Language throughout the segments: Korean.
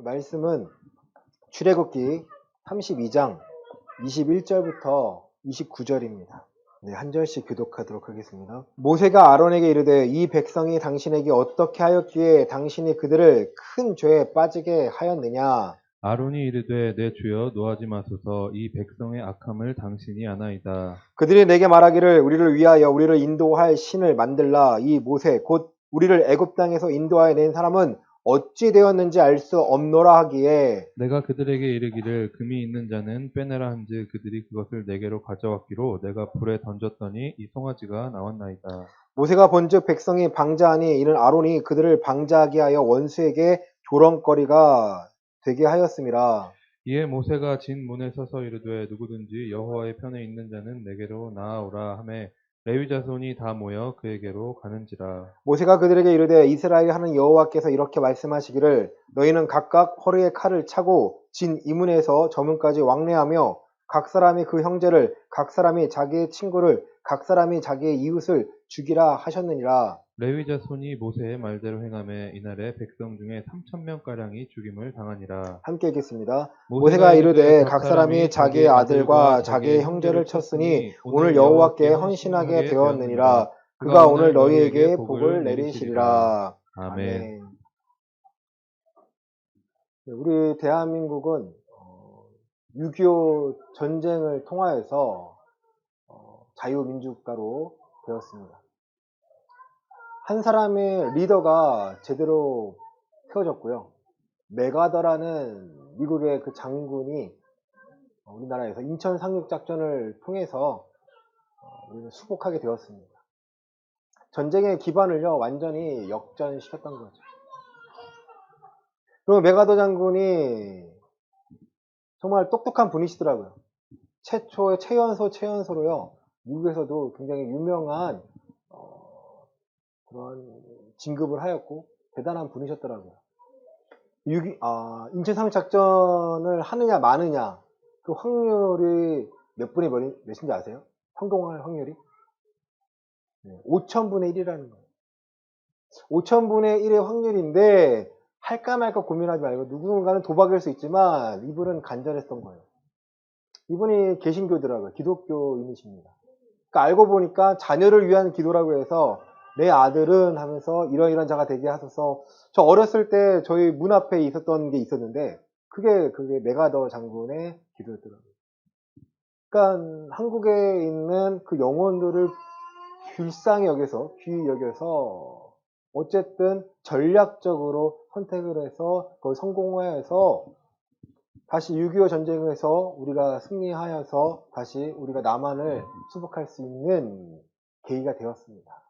말씀은 출애굽기 32장 21절부터 29절입니다. 네, 한 절씩 교독하도록 하겠습니다. 모세가 아론에게 이르되 이 백성이 당신에게 어떻게 하였기에 당신이 그들을 큰 죄에 빠지게 하였느냐. 아론이 이르되 내 주여 노하지 마소서 이 백성의 악함을 당신이 아나이다. 그들이 내게 말하기를 우리를 위하여 우리를 인도할 신을 만들라. 이 모세 곧 우리를 애굽 땅에서 인도하여 낸 사람은 어찌 되었는지 알 수 없노라 하기에 내가 그들에게 이르기를 금이 있는 자는 빼내라 한즉 그들이 그것을 내게로 가져왔기로 내가 불에 던졌더니 이 송아지가 나왔나이다. 모세가 본즉 백성이 방자하니 이는 아론이 그들을 방자하게 하여 원수에게 조롱거리가 되게 하였음이라. 이에 모세가 진 문에 서서 이르되 누구든지 여호와의 편에 있는 자는 내게로 나아오라 하매 레위 자손이 다 모여 그에게로 가는지라. 모세가 그들에게 이르되 이스라엘 하는 여호와께서 이렇게 말씀하시기를 너희는 각각 허리에 칼을 차고 진 이문에서 저문까지 왕래하며 각 사람이 그 형제를 각 사람이 자기의 친구를 각 사람이 자기의 이웃을 죽이라 하셨느니라. 레위 자손이 모세의 말대로 행하매 이날에 백성 중에 3,000명 가량이 죽임을 당하니라. 함께 읽겠습니다. 모세가 이르되 각 사람이 자기의 아들과 자기의 형제를 쳤으니 오늘 여호와께 헌신하게 되었느니라. 그가 오늘 너희에게 복을 내리시리라. 아멘. 우리 대한민국은 6.25 전쟁을 통하여서 자유민주국가로 되었습니다. 한 사람의 리더가 제대로 세워졌고요. 메가더라는 미국의 그 장군이 우리나라에서 인천 상륙작전을 통해서 우리를 수복하게 되었습니다. 전쟁의 기반을요 완전히 역전시켰던 거죠. 그리고 메가더 장군이 정말 똑똑한 분이시더라고요. 최초의 최연소로요 미국에서도 굉장히 유명한 그런 진급을 하였고 대단한 분이셨더라고요. 인천 상륙작전을 하느냐 마느냐 그 확률이 몇 분의 몇인지 아세요? 성공할 확률이? 5,000분의 1이라는 거예요. 5,000분의 1의 확률인데 할까 말까 고민하지 말고 누군가는 도박일 수 있지만 이분은 간절했던 거예요. 이분이 개신교더라고요. 기독교인이십니다. 그러니까 알고 보니까 자녀를 위한 기도라고 해서 내 아들은 하면서 이런 자가 되게 하소서. 저 어렸을 때 저희 문 앞에 있었던 게 있었는데 그게 메가더 장군의 기도였더라고요. 그러니까 한국에 있는 그 영혼들을 귀히 여겨서 어쨌든 전략적으로 선택을 해서 그걸 성공화해서 다시 6.25 전쟁에서 우리가 승리하여서 다시 우리가 남한을 수복할 수 있는 계기가 되었습니다.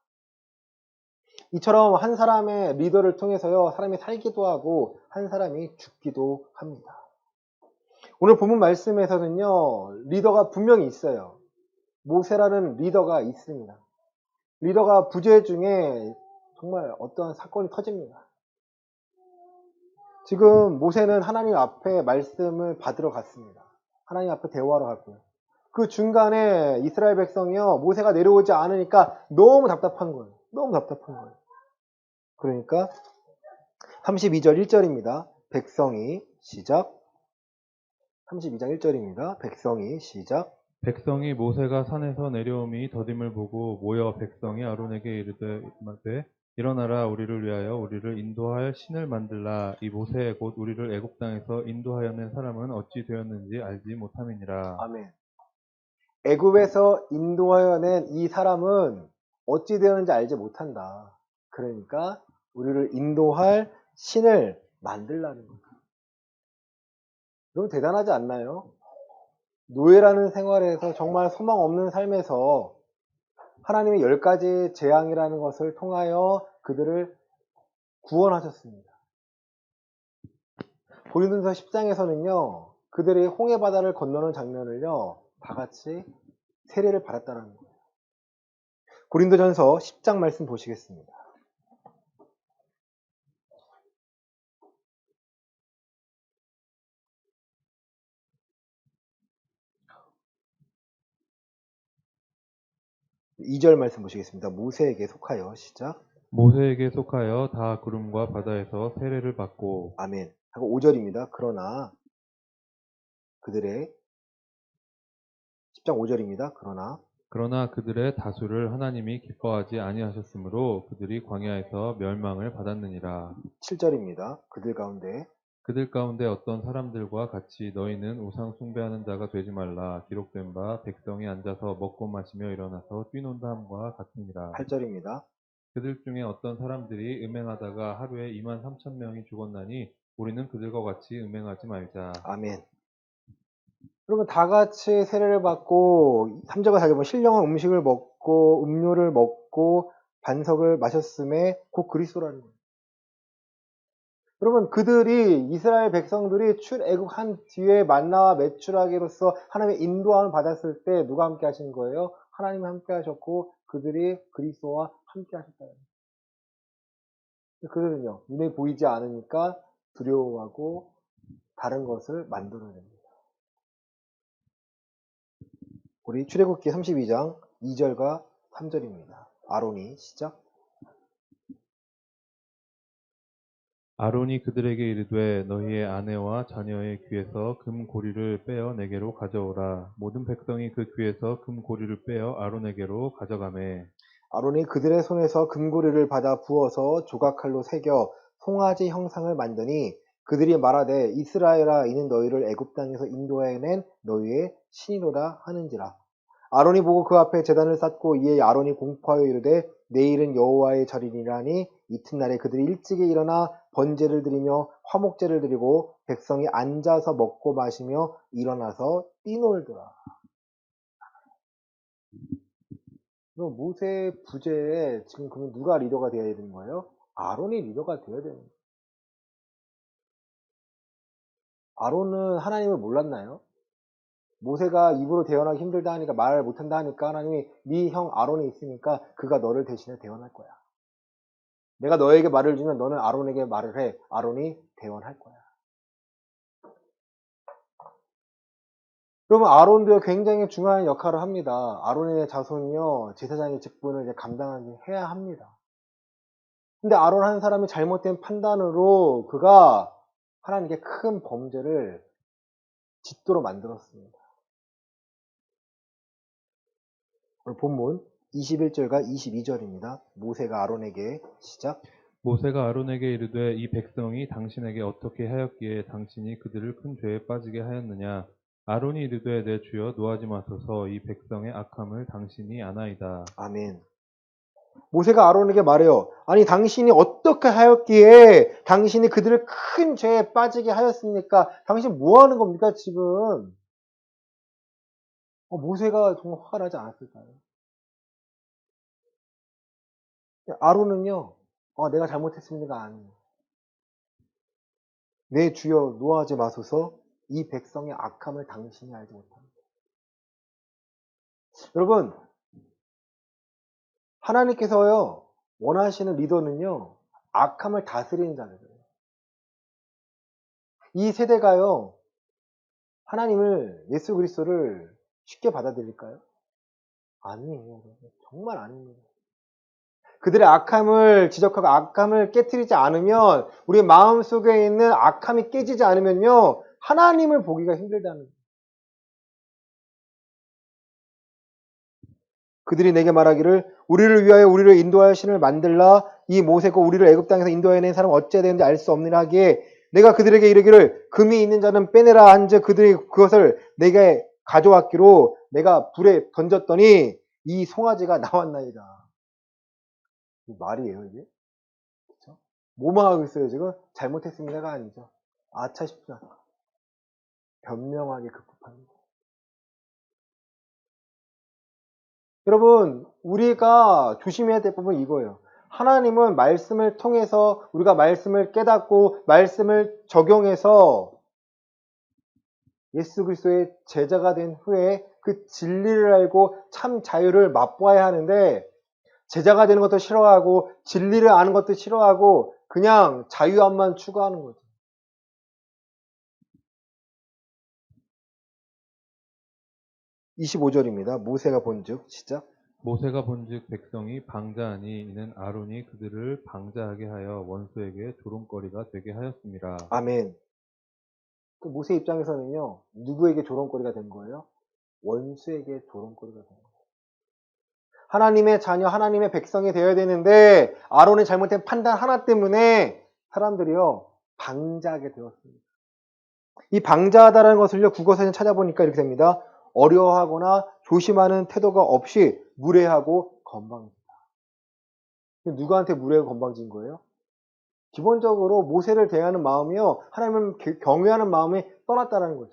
이처럼 한 사람의 리더를 통해서요 사람이 살기도 하고 한 사람이 죽기도 합니다. 오늘 본문 말씀에서는요 리더가 분명히 있어요. 모세라는 리더가 있습니다. 리더가 부재 중에 정말 어떠한 사건이 터집니다. 지금 모세는 하나님 앞에 말씀을 받으러 갔습니다. 하나님 앞에 대화하러 갔고요. 그 중간에 이스라엘 백성이요 모세가 내려오지 않으니까 너무 답답한 거예요. 그러니까 32절 1절입니다. 백성이 시작. 32장 1절입니다. 백성이 시작. 백성이 모세가 산에서 내려옴이 더딤을 보고 모여 백성이 아론에게 이르되 일어나라 우리를 위하여 우리를 인도할 신을 만들라. 이 모세 곧 우리를 애굽 땅에서 인도하여 낸 사람은 어찌 되었는지 알지 못함이니라. 아멘. 애굽에서 인도하여 낸 이 사람은 어찌 되었는지 알지 못한다. 그러니까 우리를 인도할 신을 만들라는 거예요. 너무 대단하지 않나요? 노예라는 생활에서 정말 소망 없는 삶에서 하나님이 10가지 재앙이라는 것을 통하여 그들을 구원하셨습니다. 고린도전서 10장에서는요 그들이 홍해바다를 건너는 장면을요 다 같이 세례를 받았다는 거예요. 고린도전서 10장 말씀 보시겠습니다. 이 절 말씀 보시겠습니다. 모세에게 속하여 시작. 모세에게 속하여 다 구름과 바다에서 세례를 받고 아멘. 하고 5절입니다. 그러나 그들의 10장 5절입니다. 그러나 그들의 다수를 하나님이 기뻐하지 아니하셨으므로 그들이 광야에서 멸망을 받았느니라. 7절입니다. 그들 가운데 그들 가운데 어떤 사람들과 같이 너희는 우상 숭배하는 자가 되지 말라. 기록된 바 백성이 앉아서 먹고 마시며 일어나서 뛰논다 함과 같으니라. 8절입니다. 그들 중에 어떤 사람들이 음행하다가 하루에 23,000명이 죽었나니 우리는 그들과 같이 음행하지 말자. 아멘. 여러분 다 같이 세례를 받고 3절과 4절 보면 신령한 음식을 먹고 음료를 먹고 반석을 마셨음에 곧 그리스도라는 거예요. 여러분 그들이 이스라엘 백성들이 출애굽한 뒤에 만나와 메추라기로서 하나님의 인도함을 받았을 때 누가 함께 하신 거예요? 하나님이 함께 하셨고 그들이 그리스도와 함께 하셨다는 거예요. 그들은요 눈에 보이지 않으니까 두려워하고 다른 것을 만들어냅니다. 우리 출애굽기 32장 2절과 3절입니다. 아론이 시작. 아론이 그들에게 이르되 너희의 아내와 자녀의 귀에서 금고리를 빼어 내게로 가져오라. 모든 백성이 그 귀에서 금고리를 빼어 아론에게로 가져가매. 아론이 그들의 손에서 금고리를 받아 부어서 조각칼로 새겨 송아지 형상을 만드니 그들이 말하되 이스라엘아 이는 너희를 애굽 땅에서 인도해낸 너희의 신이로다 하는지라. 아론이 보고 그 앞에 제단을 쌓고 이에 아론이 공포하여 이르되 내일은 여호와의 절이니라니 이튿날에 그들이 일찍이 일어나 번제를 드리며 화목제를 드리고 백성이 앉아서 먹고 마시며 일어나서 뛰놀더라. 그럼 모세 부제에 지금 그러면 누가 리더가 되어야 되는 거예요? 아론이 리더가 되어야 되는 거예요. 아론은 하나님을 몰랐나요? 모세가 입으로 대언하기 힘들다 하니까 말을 못한다 하니까 하나님이 네 형 아론이 있으니까 그가 너를 대신해 대언할 거야. 내가 너에게 말을 주면 너는 아론에게 말을 해. 아론이 대언할 거야. 그러면 아론도 굉장히 중요한 역할을 합니다. 아론의 자손이요 제사장의 직분을 이제 감당하게 해야 합니다. 근데 아론 한 사람이 잘못된 판단으로 그가 하나님께 큰 범죄를 짓도록 만들었습니다. 오늘 본문 21절과 22절입니다. 모세가 아론에게 시작. 모세가 아론에게 이르되 이 백성이 당신에게 어떻게 하였기에 당신이 그들을 큰 죄에 빠지게 하였느냐. 아론이 이르되 내 주여 노하지 마소서 이 백성의 악함을 당신이 아나이다. 아멘. 모세가 아론에게 말해요. 아니 당신이 어떻게 하였기에 당신이 그들을 큰 죄에 빠지게 하였습니까? 당신 뭐 하는 겁니까 지금? 모세가 정말 화가 나지 않았을까요? 아론은요. 내가 잘못했습니다가 아니에요. 내 주여 노하지 마소서 이 백성의 악함을 당신이 알지 못합니다. 여러분 하나님께서요 원하시는 리더는요 악함을 다스리는 자들이에요. 이 세대가요 하나님을 예수 그리스도를 쉽게 받아들일까요? 아니에요. 정말 아닙니다. 그들의 악함을 지적하고 악함을 깨트리지 않으면 우리 마음속에 있는 악함이 깨지지 않으면요 하나님을 보기가 힘들다는 거예요. 그들이 내게 말하기를 우리를 위하여 우리를 인도하여 신을 만들라. 이 모세가 우리를 애굽 땅에서 인도해낸 사람 어찌해야 되는지 알 수 없느냐 하기에 내가 그들에게 이르기를 금이 있는 자는 빼내라 한즉 그들이 그것을 내게 가져왔기로 내가 불에 던졌더니 이 송아지가 나왔나이다. 말이에요 이게? 그렇죠? 뭐만 하고 있어요 지금? 잘못했습니다가 아니죠. 아차 싶다. 변명하기 급급합니다. 여러분 우리가 조심해야 될 부분은 이거예요. 하나님은 말씀을 통해서 우리가 말씀을 깨닫고 말씀을 적용해서 예수 그리스도의 제자가 된 후에 그 진리를 알고 참 자유를 맛보아야 하는데 제자가 되는 것도 싫어하고 진리를 아는 것도 싫어하고 그냥 자유함만 추구하는 거죠. (25절입니다) 모세가 본즉 시작. 모세가 본즉 백성이 방자하니 이는 아론이 그들을 방자하게 하여 원수에게 조롱거리가 되게 하였습니다. 아멘. 그 모세 입장에서는요, 누구에게 조롱거리가 된 거예요? 원수에게 조롱거리가 된 거예요. 하나님의 자녀, 하나님의 백성이 되어야 되는데 아론의 잘못된 판단 하나 때문에 사람들이요 방자하게 되었습니다. 이 방자하다라는 것을요 국어사전 찾아보니까 이렇게 됩니다. 어려워하거나 조심하는 태도가 없이 무례하고 건방지다. 누구한테 무례하고 건방진 거예요? 기본적으로 모세를 대하는 마음이요 하나님을 경외하는 마음이 떠났다라는 거죠.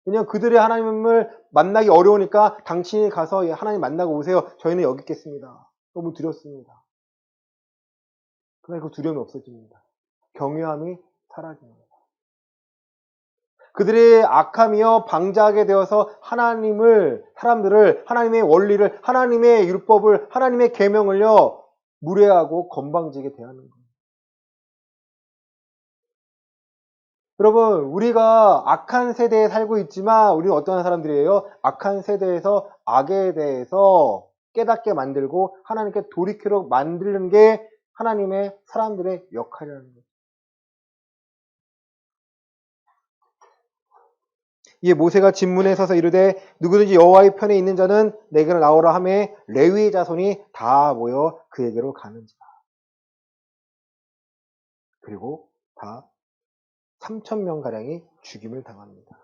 왜냐하면 그들이 하나님을 만나기 어려우니까 당신이 가서 하나님 만나고 오세요. 저희는 여기 있겠습니다. 너무 두렵습니다. 그러나 그 두려움이 없어집니다. 경외함이 사라집니다. 그들의 악함이요 방자하게 되어서 사람들을 하나님의 원리를, 하나님의 율법을, 하나님의 계명을요 무례하고 건방지게 대하는 거예요. 여러분, 우리가 악한 세대에 살고 있지만 우리는 어떠한 사람들이에요? 악한 세대에서 악에 대해서 깨닫게 만들고 하나님께 돌이키도록 만드는 게 하나님의 사람들의 역할이라는 거예요. 이에 모세가 진문에 서서 이르되 누구든지 여호와의 편에 있는 자는 내게로 나오라 하매 레위의 자손이 다 모여 그에게로 가는지라. 그리고 다 3,000명가량이 죽임을 당합니다.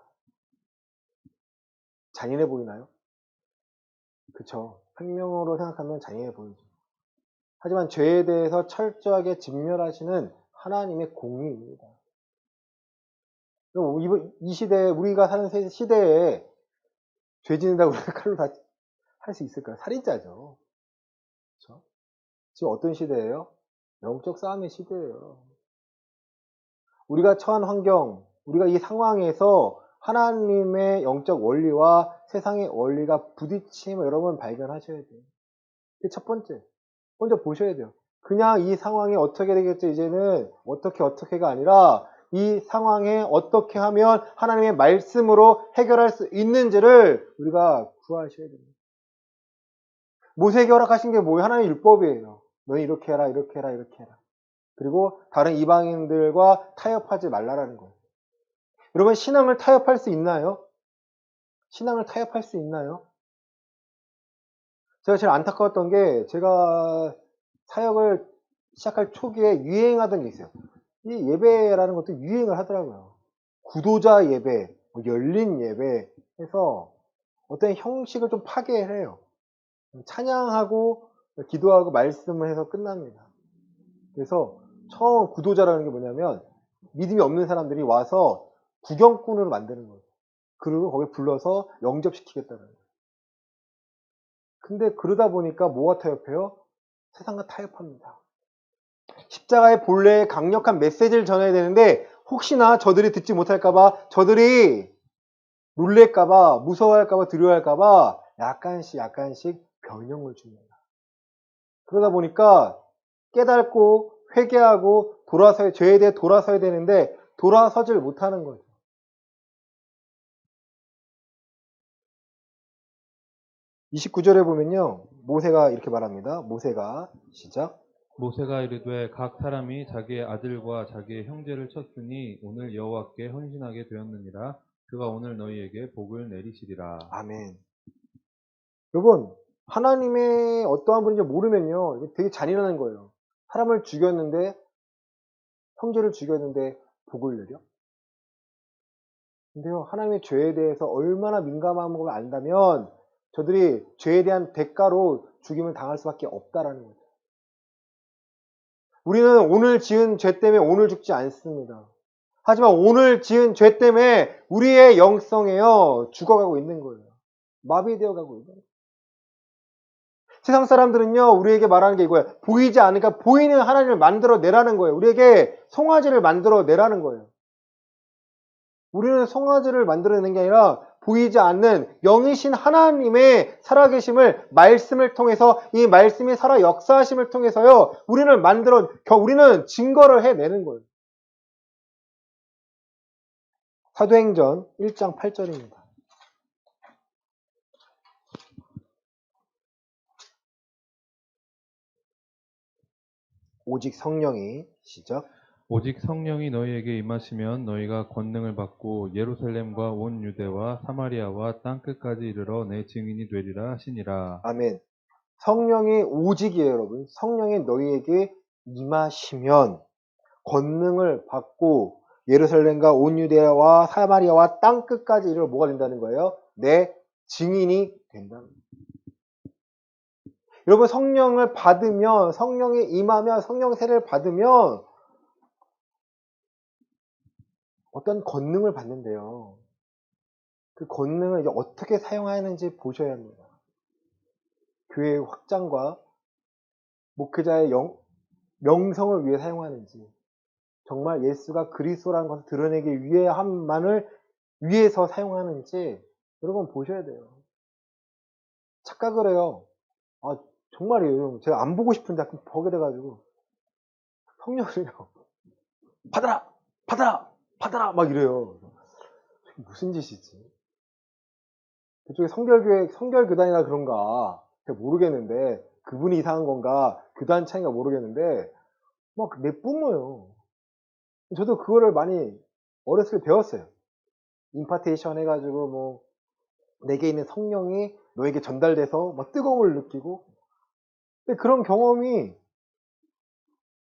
잔인해 보이나요? 그쵸. 생명으로 생각하면 잔인해 보이죠. 하지만 죄에 대해서 철저하게 진멸하시는 하나님의 공의입니다. 이 시대에, 우리가 사는 시대에 죄 짓는다고 우리가 칼로 다 할 수 있을까요? 살인자죠. 그렇죠? 지금 어떤 시대예요? 영적 싸움의 시대예요. 우리가 처한 환경, 우리가 이 상황에서 하나님의 영적 원리와 세상의 원리가 부딪힘을 여러분 발견하셔야 돼요. 그게 첫 번째. 먼저 보셔야 돼요. 그냥 이 상황이 어떻게 되겠죠? 이제는 어떻게가 아니라 이 상황에 어떻게 하면 하나님의 말씀으로 해결할 수 있는지를 우리가 구하셔야 됩니다. 모세에게 허락하신 게 뭐예요? 하나님의 율법이에요. 너희 이렇게 해라, 이렇게 해라, 이렇게 해라. 그리고 다른 이방인들과 타협하지 말라라는 거예요. 여러분, 신앙을 타협할 수 있나요? 신앙을 타협할 수 있나요? 제가 제일 안타까웠던 게 제가 사역을 시작할 초기에 유행하던 게 있어요. 이 예배라는 것도 유행을 하더라고요. 구도자 예배, 열린 예배 해서 어떤 형식을 좀 파괴해요. 찬양하고 기도하고 말씀을 해서 끝납니다. 그래서 처음 구도자라는 게 뭐냐면 믿음이 없는 사람들이 와서 구경꾼으로 만드는 거예요. 그리고 거기 불러서 영접시키겠다는 거예요. 근데 그러다 보니까 뭐가 타협해요? 세상과 타협합니다. 십자가의 본래의 강력한 메시지를 전해야 되는데 혹시나 저들이 듣지 못할까봐, 저들이 놀랄까봐, 무서워할까봐, 두려워할까봐 약간씩 변형을 줍니다. 그러다 보니까 깨닫고 회개하고 죄에 대해 돌아서야 되는데 돌아서질 못하는 거죠. 29절에 보면요. 모세가 이렇게 말합니다. 모세가 시작. 모세가 이르되 각 사람이 자기의 아들과 자기의 형제를 쳤으니 오늘 여호와께 헌신하게 되었느니라. 그가 오늘 너희에게 복을 내리시리라. 아멘. 여러분, 하나님의 어떠한 분인지 모르면요. 이게 되게 잔인한 거예요. 사람을 죽였는데, 형제를 죽였는데 복을 내려? 근데요, 하나님의 죄에 대해서 얼마나 민감한 걸 안다면 저들이 죄에 대한 대가로 죽임을 당할 수밖에 없다라는 거죠. 우리는 오늘 지은 죄 때문에 오늘 죽지 않습니다. 하지만 오늘 지은 죄 때문에 우리의 영성에요 죽어가고 있는 거예요. 마비되어 가고 있는 거예요. 세상 사람들은요 우리에게 말하는 게 이거예요. 보이지 않으니까 보이는 하나님을 만들어 내라는 거예요. 우리에게 송아지를 만들어 내라는 거예요. 우리는 송아지를 만들어내는 게 아니라 보이지 않는 영이신 하나님의 살아계심을 말씀을 통해서 이 말씀이 살아 역사하심을 통해서요 우리는 증거를 해내는 거예요. 사도행전 1장 8절입니다. 오직 성령이 시작. 오직 성령이 너희에게 임하시면 너희가 권능을 받고 예루살렘과 온 유대와 사마리아와 땅 끝까지 이르러 내 증인이 되리라 하시니라. 아멘. 성령이 오직이에요, 여러분. 성령이 너희에게 임하시면 권능을 받고 예루살렘과 온 유대와 사마리아와 땅 끝까지 이르러 뭐가 된다는 거예요? 내 증인이 된다는 거예요. 여러분, 성령을 받으면, 성령이 임하면, 성령 세례를 받으면 어떤 권능을 받는데요. 그 권능을 이제 어떻게 사용하는지 보셔야 합니다. 교회의 확장과 목회자의 명성을 위해 사용하는지, 정말 예수가 그리스도라는 것을 드러내기 위함만을 위해서 사용하는지 여러분 보셔야 돼요. 착각을 해요. 아, 정말이에요. 제가 안 보고 싶은데 자꾸 보게 돼가지고 성령을요. 받아라! 받아라! 받아라! 막 이래요. 무슨 짓이지? 그쪽에 성결교단이나 그런가 제가 모르겠는데 그분이 이상한 건가 교단 차이가 모르겠는데 막 내뿜어요. 저도 그거를 많이 어렸을 때 배웠어요. 임파테이션 해가지고 뭐 내게 있는 성령이 너에게 전달돼서 막 뜨거움을 느끼고 근데 그런 경험이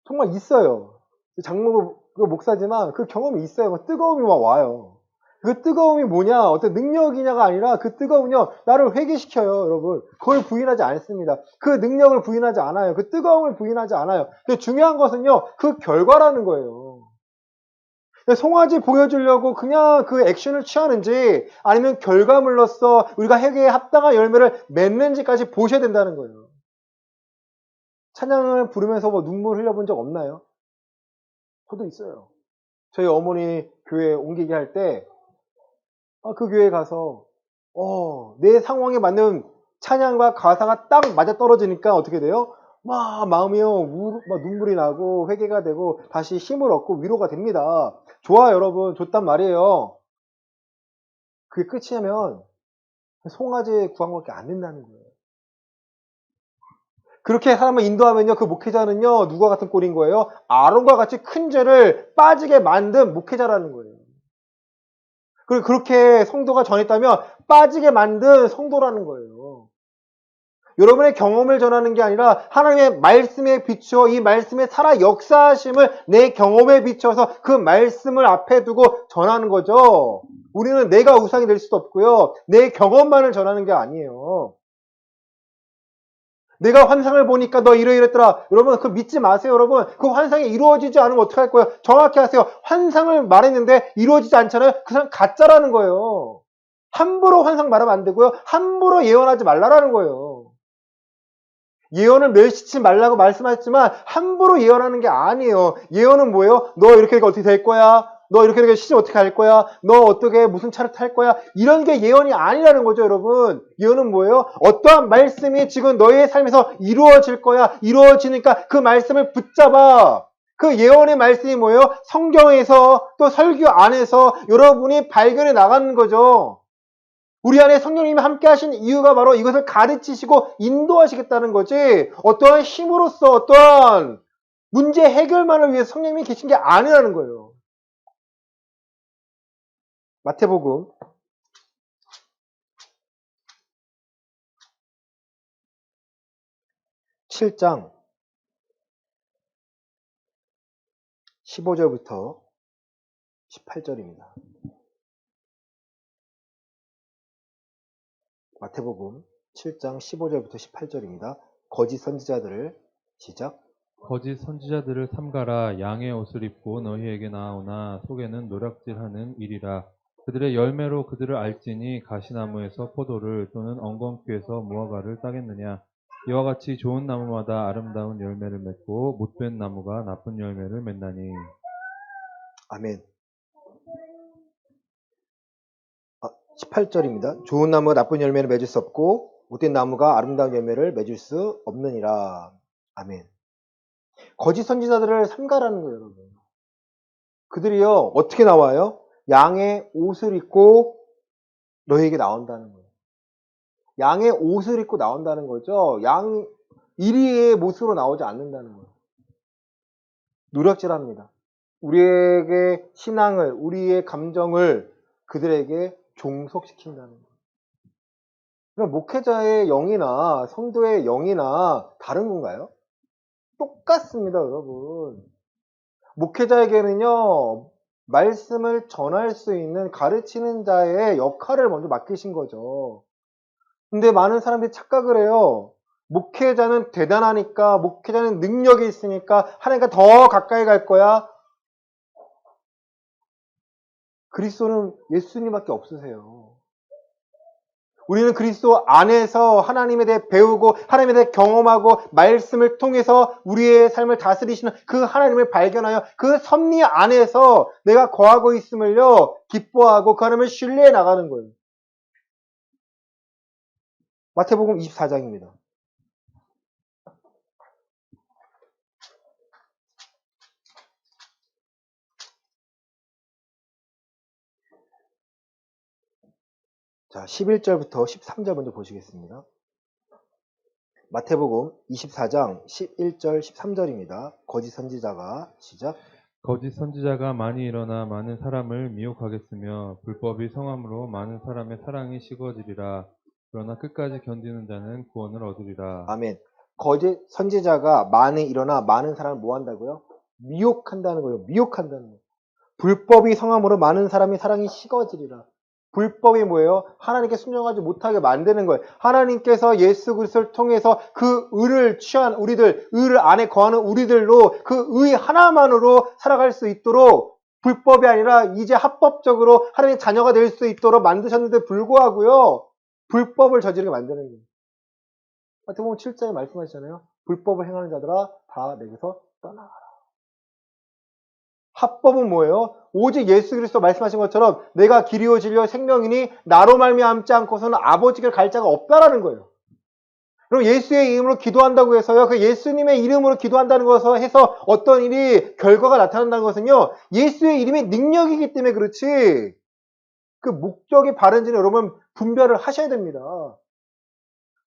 정말 있어요. 장로고 목사지만 그 경험이 있어요. 막 뜨거움이 막 와요. 그 뜨거움이 뭐냐 어떤 능력이냐가 아니라 그 뜨거움은요 나를 회개시켜요. 여러분 그걸 부인하지 않습니다. 그 능력을 부인하지 않아요. 그 뜨거움을 부인하지 않아요. 근데 중요한 것은요 그 결과라는 거예요. 송아지 보여주려고 그냥 그 액션을 취하는지 아니면 결과물로서 우리가 회개에 합당한 열매를 맺는지까지 보셔야 된다는 거예요. 찬양을 부르면서 뭐 눈물 흘려본 적 없나요? 저도 있어요. 저희 어머니 교회 옮기게 할 때 그 교회 가서 내 상황에 맞는 찬양과 가사가 딱 맞아 떨어지니까 어떻게 돼요? 막 마음이요 막 눈물이 나고 회개가 되고 다시 힘을 얻고 위로가 됩니다. 좋아 여러분 좋단 말이에요. 그게 끝이냐면 송아지 구원밖에 안 된다는 거예요. 그렇게 사람을 인도하면요 그 목회자는요 누가 같은 꼴인 거예요? 아론과 같이 큰 죄를 빠지게 만든 목회자라는 거예요. 그리고 그렇게 성도가 전했다면 빠지게 만든 성도라는 거예요. 여러분의 경험을 전하는 게 아니라 하나님의 말씀에 비추어 이 말씀의 살아 역사하심을 내 경험에 비춰서 그 말씀을 앞에 두고 전하는 거죠. 우리는 내가 우상이 될 수도 없고요. 내 경험만을 전하는 게 아니에요. 내가 환상을 보니까 너 이러이랬더라. 여러분 그거 믿지 마세요. 여러분 그 환상이 이루어지지 않으면 어떡할 거예요? 정확히 하세요. 환상을 말했는데 이루어지지 않잖아요. 그 사람 가짜라는 거예요. 함부로 환상 말하면 안 되고요. 함부로 예언하지 말라라는 거예요. 예언을 멸시치 말라고 말씀하셨지만 함부로 예언하는 게 아니에요. 예언은 뭐예요? 너 이렇게 되니까 어떻게 될 거야? 너 이렇게 되니까 시집 어떻게 할 거야? 너 어떻게 무슨 차를 탈 거야? 이런 게 예언이 아니라는 거죠, 여러분. 예언은 뭐예요? 어떠한 말씀이 지금 너의 삶에서 이루어질 거야. 이루어지니까 그 말씀을 붙잡아. 그 예언의 말씀이 뭐예요? 성경에서 또 설교 안에서 여러분이 발견해 나가는 거죠. 우리 안에 성령님이 함께 하신 이유가 바로 이것을 가르치시고 인도하시겠다는 거지 어떠한 힘으로써 어떠한 문제 해결만을 위해 성령님이 계신 게 아니라는 거예요. 마태복음 7장 15절부터 18절입니다. 마태복음 7장 15절부터 18절입니다. 거짓 선지자들을 시작. 거짓 선지자들을 삼가라. 양의 옷을 입고 너희에게 나오나 속에는 노략질하는 일이라. 그들의 열매로 그들을 알지니 가시나무에서 포도를 또는 엉겅퀴에서 무화과를 따겠느냐. 이와 같이 좋은 나무마다 아름다운 열매를 맺고 못된 나무가 나쁜 열매를 맺나니. 아멘. 18절입니다. 좋은 나무가 나쁜 열매를 맺을 수 없고 못된 나무가 아름다운 열매를 맺을 수 없느니라. 아멘. 거짓 선지자들을 삼가라는 거예요, 여러분. 그들이요, 어떻게 나와요? 양의 옷을 입고 너에게 나온다는 거예요. 양의 옷을 입고 나온다는 거죠. 양 1위의 모습으로 나오지 않는다는 거예요. 노력질합니다. 우리에게 신앙을, 우리의 감정을 그들에게 종속시킨다는 거예요. 그럼 목회자의 영이나 성도의 영이나 다른 건가요? 똑같습니다, 여러분. 목회자에게는요, 말씀을 전할 수 있는 가르치는 자의 역할을 먼저 맡기신 거죠. 근데 많은 사람들이 착각을 해요. 목회자는 대단하니까, 목회자는 능력이 있으니까 하나님과 더 가까이 갈 거야. 그리스도는 예수님밖에 없으세요. 우리는 그리스도 안에서 하나님에 대해 배우고 하나님에 대해 경험하고 말씀을 통해서 우리의 삶을 다스리시는 그 하나님을 발견하여 그 섭리 안에서 내가 거하고 있음을요 기뻐하고 그 하나님을 신뢰해 나가는 거예요. 마태복음 24장입니다. 자, 11절부터 13절 먼저 보시겠습니다. 마태복음 24장 11절 13절입니다. 거짓 선지자가 시작. 거짓 선지자가 많이 일어나 많은 사람을 미혹하겠으며 불법이 성함으로 많은 사람의 사랑이 식어지리라. 그러나 끝까지 견디는 자는 구원을 얻으리라. 아멘. 거짓 선지자가 많이 일어나 많은 사람을 뭐 한다고요? 미혹한다는 거예요. 미혹한다는 거예요. 불법이 성함으로 많은 사람이 사랑이 식어지리라. 불법이 뭐예요? 하나님께 순종하지 못하게 만드는 거예요. 하나님께서 예수 그리스도를 통해서 그 의를 취한 우리들, 의를 안에 거하는 우리들로 그 의 하나만으로 살아갈 수 있도록 불법이 아니라 이제 합법적으로 하나님의 자녀가 될 수 있도록 만드셨는데 불구하고요. 불법을 저지르게 만드는 거예요. 마태복음 7장에 말씀하시잖아요. 불법을 행하는 자들아 다 내게서 떠나가라. 합법은 뭐예요? 오직 예수 그리스도 말씀하신 것처럼 내가 길이요 진리요 생명이니 나로 말미암지 않고서는 아버지를 갈 자가 없다라는 거예요. 그럼 예수의 이름으로 기도한다고 해서요. 그 예수님의 이름으로 기도한다는 것을 해서 어떤 일이 결과가 나타난다는 것은요. 예수의 이름이 능력이기 때문에 그렇지. 그 목적이 바른지는 여러분 분별을 하셔야 됩니다.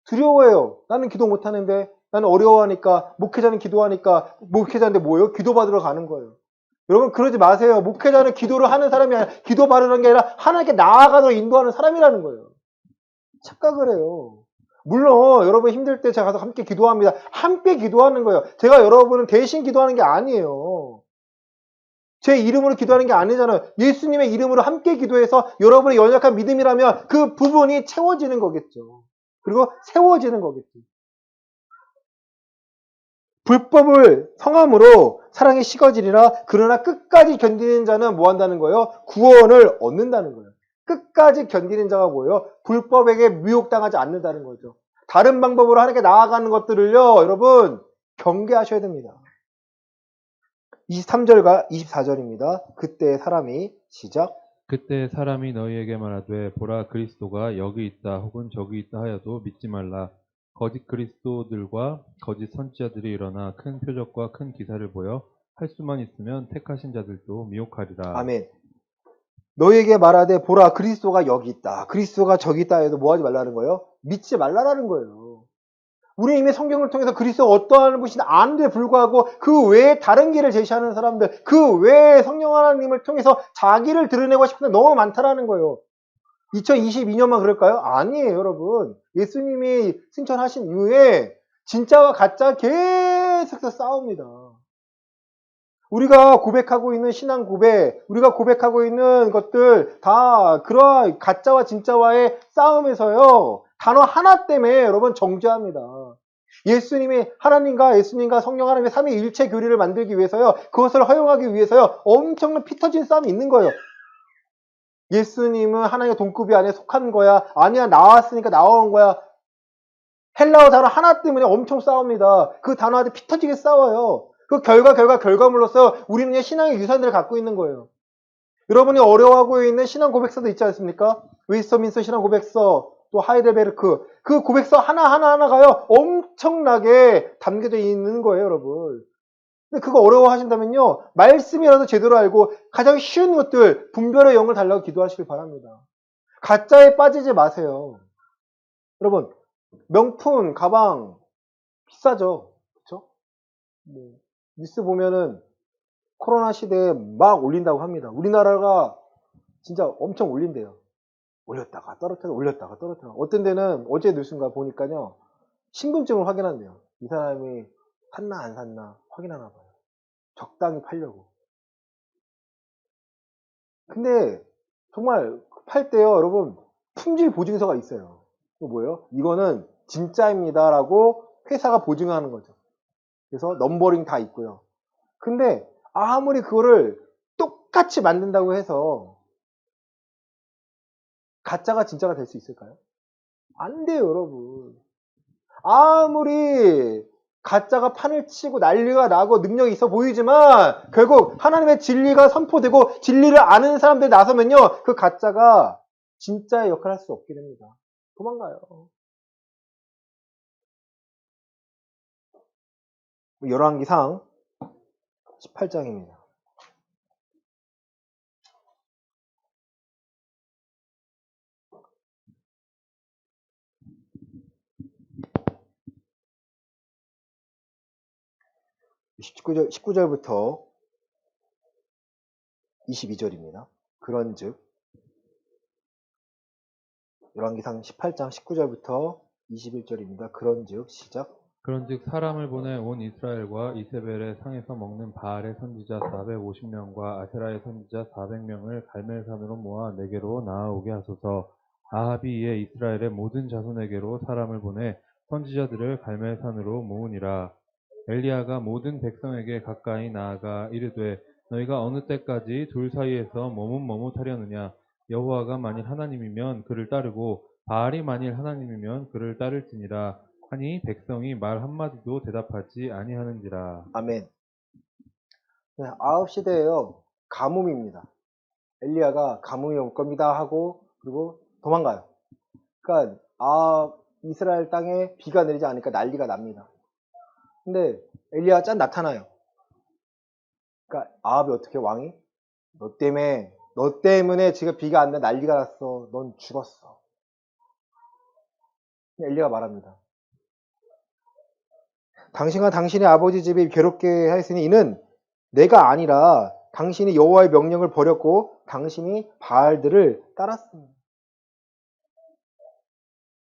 두려워해요. 나는 기도 못하는데, 나는 어려워하니까, 목회자는 기도하니까, 목회자인데 뭐예요? 기도받으러 가는 거예요. 여러분 그러지 마세요. 목회자는 기도를 하는 사람이 아니라 기도 받으는 게 아니라 하나님께 나아가도록 인도하는 사람이라는 거예요. 착각을 해요. 물론 여러분 힘들 때 제가 가서 함께 기도합니다. 함께 기도하는 거예요. 제가 여러분은 대신 기도하는 게 아니에요. 제 이름으로 기도하는 게 아니잖아요. 예수님의 이름으로 함께 기도해서 여러분의 연약한 믿음이라면 그 부분이 채워지는 거겠죠. 그리고 세워지는 거겠죠. 불법을 성함으로 사랑이 식어지리라. 그러나 끝까지 견디는 자는 뭐 한다는 거예요? 구원을 얻는다는 거예요. 끝까지 견디는 자가 뭐예요? 불법에게 미혹당하지 않는다는 거죠. 다른 방법으로 하나님께 나아가는 것들을요, 여러분 경계하셔야 됩니다. 23절과 24절입니다. 그때 사람이 시작. 그때 사람이 너희에게 말하되 보라 그리스도가 여기 있다 혹은 저기 있다 하여도 믿지 말라. 거짓 그리스도들과 거짓 선지자들이 일어나 큰 표적과 큰 기사를 보여 할 수만 있으면 택하신 자들도 미혹하리라. 아멘. 너희에게 말하되 보라 그리스도가 여기 있다. 그리스도가 저기 있다 해도 뭐 하지 말라는 거예요? 믿지 말라라는 거예요. 우리 이미 성경을 통해서 그리스도가 어떠한 분인지 아는데 불구하고 그 외에 다른 길을 제시하는 사람들, 그 외에 성령 하나님을 통해서 자기를 드러내고 싶은 데 너무 많다라는 거예요. 2022년만 그럴까요? 아니에요, 여러분. 예수님이 승천하신 이후에 진짜와 가짜 계속해서 싸웁니다. 우리가 고백하고 있는 신앙 고백, 우리가 고백하고 있는 것들 다 그러한 가짜와 진짜와의 싸움에서요. 단어 하나 때문에 여러분 정죄합니다. 예수님이 하나님과 예수님과 성령 하나님의 삼위일체 교리를 만들기 위해서요. 그것을 허용하기 위해서요. 엄청난 피 터진 싸움이 있는 거예요. 예수님은 하나님의 동급이 안에 속한 거야. 아니야 나왔으니까 나온 거야. 헬라어 단어 하나 때문에 엄청 싸웁니다. 그 단어한테 피 터지게 싸워요. 그 결과물로서 우리는 신앙의 유산들을 갖고 있는 거예요. 여러분이 어려워하고 있는 신앙 고백서도 있지 않습니까? 웨스터민스터 신앙 고백서, 또 하이델베르크, 그 고백서 하나가요, 엄청나게 담겨져 있는 거예요, 여러분. 근데 그거 어려워하신다면요, 말씀이라도 제대로 알고 가장 쉬운 것들, 분별의 영을 달라고 기도하시길 바랍니다. 가짜에 빠지지 마세요. 여러분, 명품, 가방, 비싸죠? 그쵸? 뉴스 보면은 코로나 시대에 막 올린다고 합니다. 우리나라가 진짜 엄청 올린대요. 올렸다가 떨어뜨려 올렸다가 떨어뜨려. 어떤 데는 어제 뉴스인가 보니까요. 신분증을 확인한대요. 이 사람이 샀나 안 샀나 확인하나 봐요. 적당히 팔려고. 근데 정말 팔 때요, 여러분, 품질 보증서가 있어요. 이거 뭐예요? 이거는 진짜입니다라고 회사가 보증하는 거죠. 그래서 넘버링 다 있고요. 근데 아무리 그거를 똑같이 만든다고 해서 가짜가 진짜가 될 수 있을까요? 안 돼요, 여러분. 아무리 가짜가 판을 치고 난리가 나고 능력이 있어 보이지만 결국 하나님의 진리가 선포되고 진리를 아는 사람들이 나서면요, 그 가짜가 진짜의 역할을 할 수 없게 됩니다. 도망가요. 열왕기상 18장입니다. (19절) 19절부터 22절입니다. 그런즉 열왕기상 18장 19절부터 21절입니다. 그런즉 시작. 그런즉 사람을 보내 온 이스라엘과 이세벨의 상에서 먹는 바알의 선지자 450명과 아세라의 선지자 400명을 갈멜산으로 모아 내게로 나아오게 하소서. 아합이 이에 이스라엘의 모든 자손에게로 사람을 보내 선지자들을 갈멜산으로 모으니라. 엘리야가 모든 백성에게 가까이 나아가 이르되 너희가 어느 때까지 둘 사이에서 머뭇머뭇하려느냐. 여호와가 만일 하나님이면 그를 따르고 바알이 만일 하나님이면 그를 따를지니라. 하니 백성이 말 한마디도 대답하지 아니하는지라. 아멘. 네, 아합 시대에요, 가뭄입니다. 엘리야가 가뭄이 올 겁니다 하고 그리고 도망가요. 그러니까 이스라엘 땅에 비가 내리지 않으니까 난리가 납니다. 근데 엘리야가 짠 나타나요. 그러니까 아합이 어떻게, 왕이 너 때문에 지금 비가 안 나, 난리가 났어. 넌 죽었어. 엘리야가 말합니다. 당신과 당신의 아버지 집이 괴롭게 하였으니 이는 내가 아니라 당신이 여호와의 명령을 버렸고 당신이 바알들을 따랐습니다.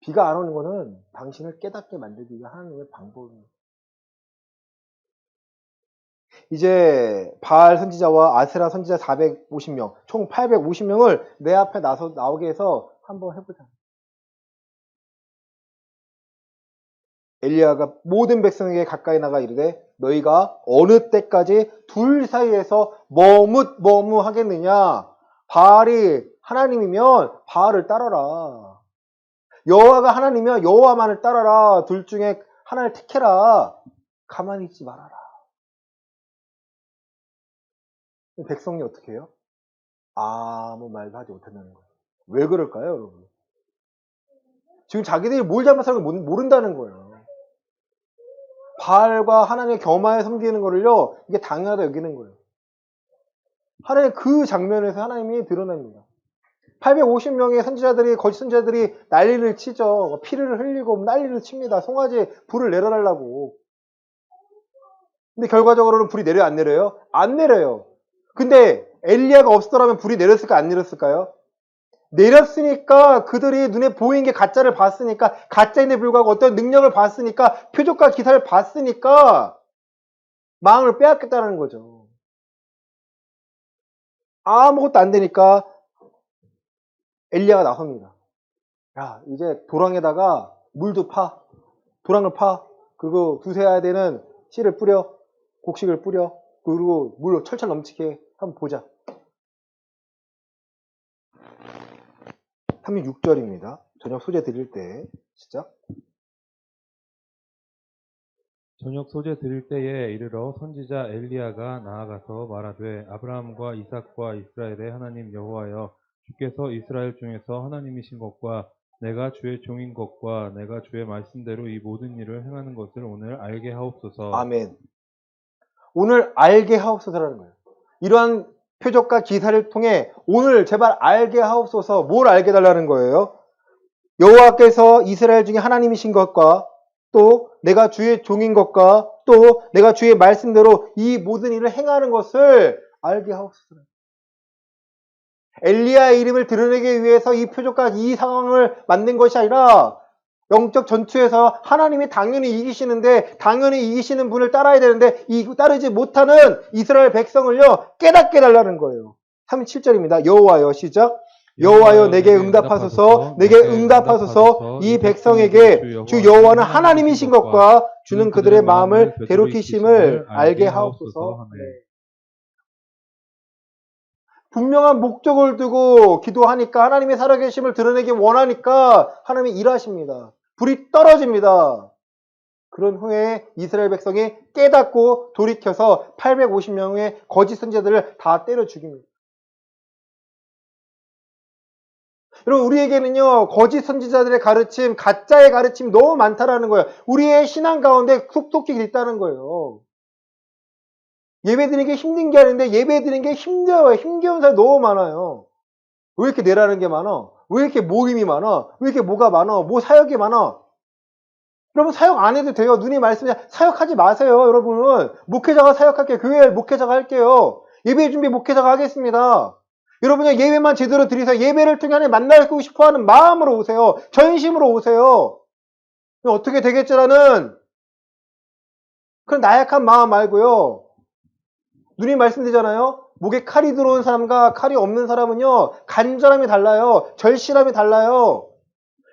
비가 안 오는 것은 당신을 깨닫게 만들기 위한 하나님의 방법입니다. 이제 바알 선지자와 아세라 선지자 450명, 총 850명을 내 앞에 나오게 해서 한번 해보자. 엘리야가 모든 백성에게 가까이 나가 이르되 너희가 어느 때까지 둘 사이에서 머뭇머뭇하겠느냐. 바알이 하나님이면 바알을 따라라. 여호와가 하나님이면 여호와만을 따라라. 둘 중에 하나를 택해라. 가만히 있지 말아라. 백성이 어떻게 해요? 아무 말도 하지 못한다는 거예요. 왜 그럴까요, 여러분? 지금 자기들이 뭘 잘못하는 걸 모른다는 거예요. 바알과 하나님의 겸하여 섬기는 거를요, 이게 당연하다 여기는 거예요. 하나님 그 장면에서 하나님이 드러납니다. 850명의 선지자들이, 거짓 선지자들이 난리를 치죠. 피를 흘리고 난리를 칩니다. 송아지에 불을 내려달라고. 근데 결과적으로는 불이 내려요, 안 내려요? 안 내려요. 근데 엘리야가 없었더라면 불이 내렸을까, 안 내렸을까요? 내렸으니까, 그들이 눈에 보이는 게 가짜를 봤으니까, 가짜인데 불구하고 어떤 능력을 봤으니까, 표적과 기사를 봤으니까 마음을 빼앗겠다는 거죠. 아무것도 안 되니까 엘리야가 나섭니다. 야, 이제 도랑에다가 물도 파, 도랑을 파, 그리고 두세야 되는 씨를 뿌려, 곡식을 뿌려, 그리고 물로 철철 넘치게 한번 보자. 36절입니다. 저녁 소재 드릴 때 시작. 저녁 소재 드릴 때에 이르러 선지자 엘리야가 나아가서 말하되 아브라함과 이삭과 이스라엘의 하나님 여호와여, 주께서 이스라엘 중에서 하나님이신 것과 내가 주의 종인 것과 내가 주의 말씀대로 이 모든 일을 행하는 것을 오늘 알게 하옵소서. 아멘. 오늘 알게 하옵소서라는 거예요. 이러한 표적과 기사를 통해 오늘 제발 알게 하옵소서. 뭘 알게 해달라는 거예요? 여호와께서 이스라엘 중에 하나님이신 것과 또 내가 주의 종인 것과 또 또 내가 주의 말씀대로 이 모든 일을 행하는 것을 알게 하옵소서. 엘리야의 이름을 드러내기 위해서 이 표적과 이 상황을 만든 것이 아니라 영적 전투에서 하나님이 당연히 이기시는데 당연히 이기시는 분을 따라야 되는데 따르지 못하는 이스라엘 백성을요 깨닫게 해달라는 거예요. 37절입니다. 여호와여 시작. 여호와여 내게 응답하소서 내게 응답하소서 이 백성에게 주 여호와는 하나님이신 것과 주는 그들의 마음을 괴롭히심을 알게 하옵소서. 분명한 목적을 두고 기도하니까 하나님의 살아계심을 드러내기 원하니까 하나님이 일하십니다. 불이 떨어집니다. 그런 후에 이스라엘 백성이 깨닫고 돌이켜서 850명의 거짓 선지자들을 다 때려 죽입니다. 여러분 우리에게는요 거짓 선지자들의 가르침, 가짜의 가르침이 너무 많다라는 거예요. 우리의 신앙 가운데 톡톡히 있다는 거예요. 예배 드리는 게 힘든 게 아닌데 예배 드리는 게 힘겨워요. 힘겨운 사람이 너무 많아요. 왜 이렇게 내라는 게 많아? 왜 이렇게 모임이 많아? 왜 이렇게 뭐가 많아? 뭐 사역이 많아? 여러분 사역 안 해도 돼요. 눈이 말씀이 사역하지 마세요. 여러분 목회자가 사역할게요. 교회 목회자가 할게요. 예배 준비 목회자가 하겠습니다. 여러분이 예배만 제대로 드리세요. 예배를 통해 하나님 만나고 싶어하는 마음으로 오세요. 전심으로 오세요. 어떻게 되겠지라는 그런 나약한 마음 말고요. 누님 말씀드리잖아요. 목에 칼이 들어온 사람과 칼이 없는 사람은요. 간절함이 달라요. 절실함이 달라요.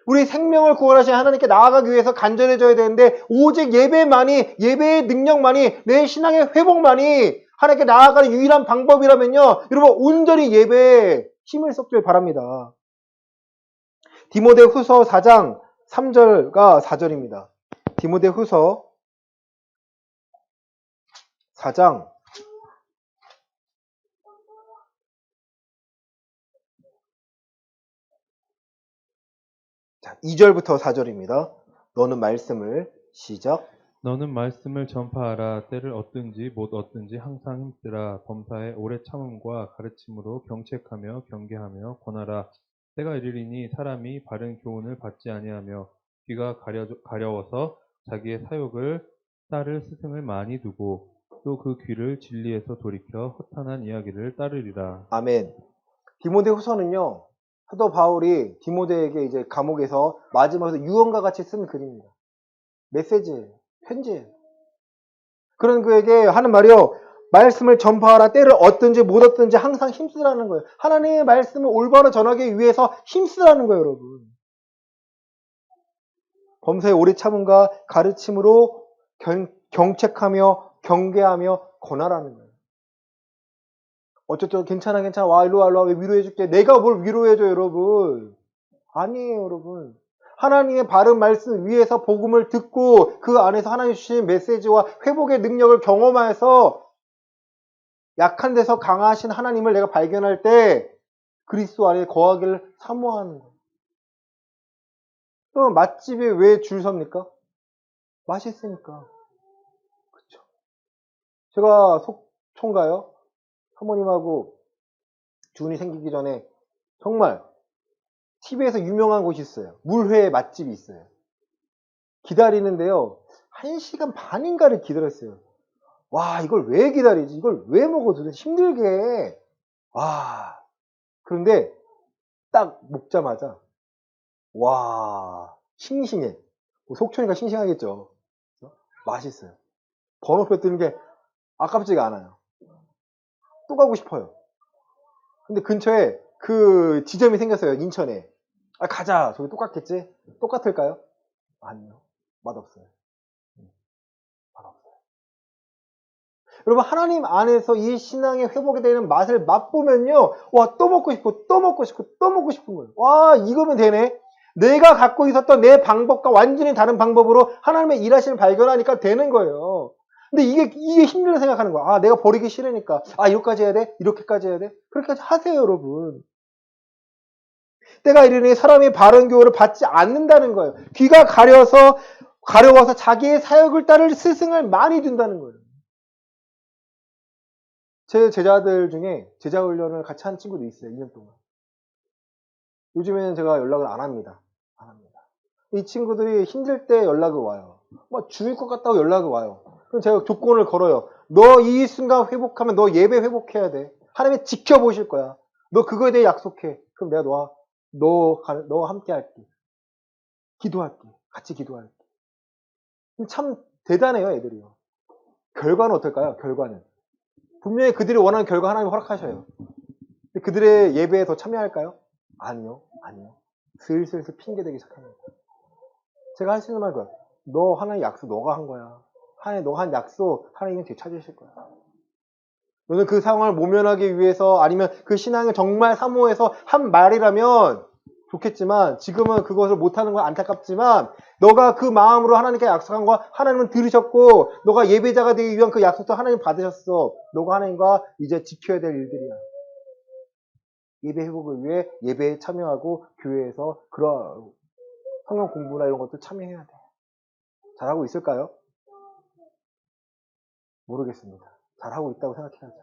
우리 생명을 구원하신 하나님께 나아가기 위해서 간절해져야 되는데 오직 예배만이 예배의 능력만이 내 신앙의 회복만이 하나님께 나아가는 유일한 방법이라면요. 여러분 온전히 예배에 힘을 쏟길 바랍니다. 디모데후서 4장 3절과 4절입니다. 디모데후서 4장 2절부터 4절입니다. 너는 말씀을 시작. 너는 말씀을 전파하라. 때를 얻든지 못 얻든지 항상 힘쓰라. 범사에 오래 참음과 가르침으로 경책하며 경계하며 권하라. 때가 이르리니 사람이 바른 교훈을 받지 아니하며 귀가 가려워서 자기의 사욕을 따를 스승을 많이 두고 또 그 귀를 진리에서 돌이켜 허탄한 이야기를 따르리라. 아멘. 디모데후서는요. 사도 바울이 디모데에게 이제 감옥에서 마지막에서 유언과 같이 쓴 글입니다. 메시지, 편지예요. 그런 그에게 하는 말이요. 말씀을 전파하라. 때를 얻든지 못 얻든지 항상 힘쓰라는 거예요. 하나님의 말씀을 올바로 전하기 위해서 힘쓰라는 거예요, 여러분. 범사에 오래 참음과 가르침으로 경책하며 경계하며 권하라는 거예요. 어쩌죠? 괜찮아. 와, 일로 와. 왜 위로해줄게. 내가 뭘 위로해줘, 여러분. 아니에요, 여러분. 하나님의 바른 말씀 위에서 복음을 듣고 그 안에서 하나님 주신 메시지와 회복의 능력을 경험해서 약한 데서 강하신 하나님을 내가 발견할 때 그리스도 안에 거하기를 사모하는 거예요. 그럼 맛집에 왜 줄 섭니까? 맛있으니까. 그렇죠. 제가 속초인가요? 사모님하고 주은이 생기기 전에 정말 TV에서 유명한 곳이 있어요. 물회 맛집이 있어요. 기다리는데요. 1시간 반인가를 기다렸어요. 와, 이걸 왜 기다리지? 이걸 왜 먹어? 도대체 힘들게. 와. 그런데 딱 먹자마자 와, 싱싱해. 속초니까 싱싱하겠죠. 맛있어요. 번호표 뜨는 게 아깝지가 않아요. 또 가고 싶어요. 근데 근처에 그 지점이 생겼어요. 인천에. 아, 가자. 저기 똑같겠지? 똑같을까요? 아니요. 맛없어요. 맛없어요. 여러분, 하나님 안에서 이 신앙의 회복이 되는 맛을 맛보면요. 와, 또 먹고 싶고, 또 먹고 싶고, 또 먹고 싶은 거예요. 와, 이거면 되네. 내가 갖고 있었던 내 방법과 완전히 다른 방법으로 하나님의 일하심을 발견하니까 되는 거예요. 근데 이게 힘들다 생각하는 거야. 아, 내가 버리기 싫으니까. 아, 이렇게까지 해야 돼? 이렇게까지 해야 돼? 그렇게까지 하세요, 여러분. 때가 이르니 사람이 바른 교훈을 받지 않는다는 거예요. 귀가 가려워서 자기의 사역을 따를 스승을 많이 둔다는 거예요. 제 제자들 중에 제자 훈련을 같이 한 친구도 있어요. 2년 동안. 요즘에는 제가 연락을 안 합니다. 안 합니다. 이 친구들이 힘들 때 연락이 와요. 막 죽을 것 같다고 연락이 와요. 그럼 제가 조건을 걸어요. 너 이 순간 회복하면 너 예배 회복해야 돼. 하나님이 지켜보실 거야. 너 그거에 대해 약속해. 그럼 내가 너와 함께 할게. 기도할게. 같이 기도할게. 참 대단해요, 애들이요. 결과는 어떨까요? 결과는. 분명히 그들이 원하는 결과 하나님 허락하셔요. 근데 그들의 예배에 더 참여할까요? 아니요. 슬슬 핑계대기 시작합니다. 제가 할 수 있는 말은 너 하나님 약속 너가 한 거야. 하나님 너가 한 약속 하나님은 되찾으실 거야. 너는 그 상황을 모면하기 위해서 아니면 그 신앙을 정말 사모해서 한 말이라면 좋겠지만 지금은 그것을 못하는 건 안타깝지만 너가 그 마음으로 하나님께 약속한 거 하나님은 들으셨고 너가 예배자가 되기 위한 그 약속도 하나님 받으셨어. 너가 하나님과 이제 지켜야 될 일들이야. 예배 회복을 위해 예배에 참여하고 교회에서 그런 성경 공부나 이런 것도 참여해야 돼. 잘하고 있을까요? 모르겠습니다. 잘하고 있다고 생각해야죠.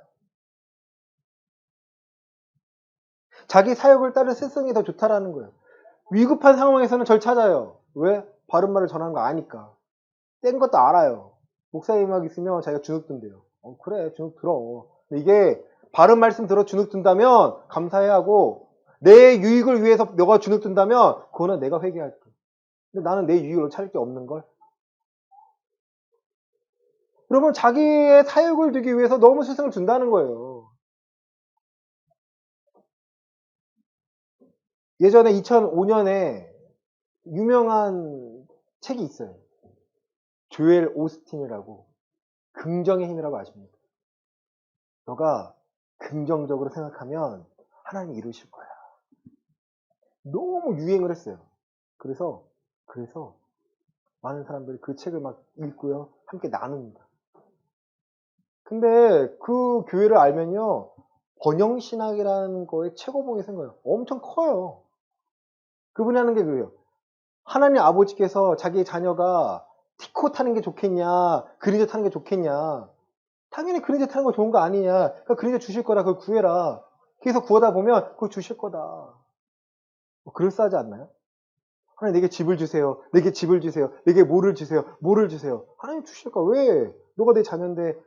자기 사역을 따른 스승이 더 좋다라는 거예요. 위급한 상황에서는 절 찾아요. 왜? 바른 말을 전하는 거 아니까. 뗀 것도 알아요. 목사님하고 있으면 자기가 주눅 든대요. 그래, 주눅 들어. 근데 이게 바른 말씀 들어 주눅 든다면 감사해야 하고 내 유익을 위해서 너가 주눅 든다면 그거는 내가 회개할게. 근데 나는 내 유익을 찾을 게 없는 걸. 여러분 자기의 사역을 두기 위해서 너무 스승을 준다는 거예요. 예전에 2005년에 유명한 책이 있어요. 조엘 오스틴이라고. 긍정의 힘이라고 아십니까? 너가 긍정적으로 생각하면 하나님이 이루실 거야. 너무 유행을 했어요. 그래서 많은 사람들이 그 책을 막 읽고요. 함께 나눕니다. 근데 그 교회를 알면요. 번영신학이라는 거에 최고봉이 생겨요. 엄청 커요. 그분이 하는 게 그래요. 하나님 아버지께서 자기 자녀가 티코 타는 게 좋겠냐, 그린저 타는 게 좋겠냐. 당연히 그린저 타는 거 좋은 거 아니냐. 그러니까 그린저 주실 거라 그걸 구해라. 그래서 구하다 보면 그걸 주실 거다. 그럴싸하지 않나요? 하나님 내게 집을 주세요. 내게 집을 주세요. 내게 뭐를 주세요. 뭐를 주세요. 하나님 주실 거야. 왜? 너가 내 자녀인데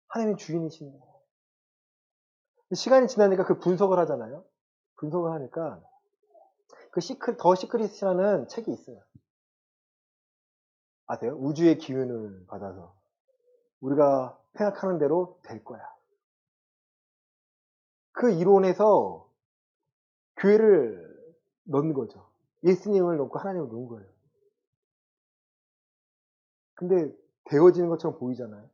하나님이 주인이신데. 시간이 지나니까 그 분석을 하잖아요. 분석을 하니까 그 더 시크릿이라는 책이 있어요. 아세요? 우주의 기운을 받아서 우리가 생각하는 대로 될 거야. 그 이론에서 교회를 넣는 거죠. 예수님을 넣고 하나님을 넣은 거예요. 근데 되어지는 것처럼 보이잖아요.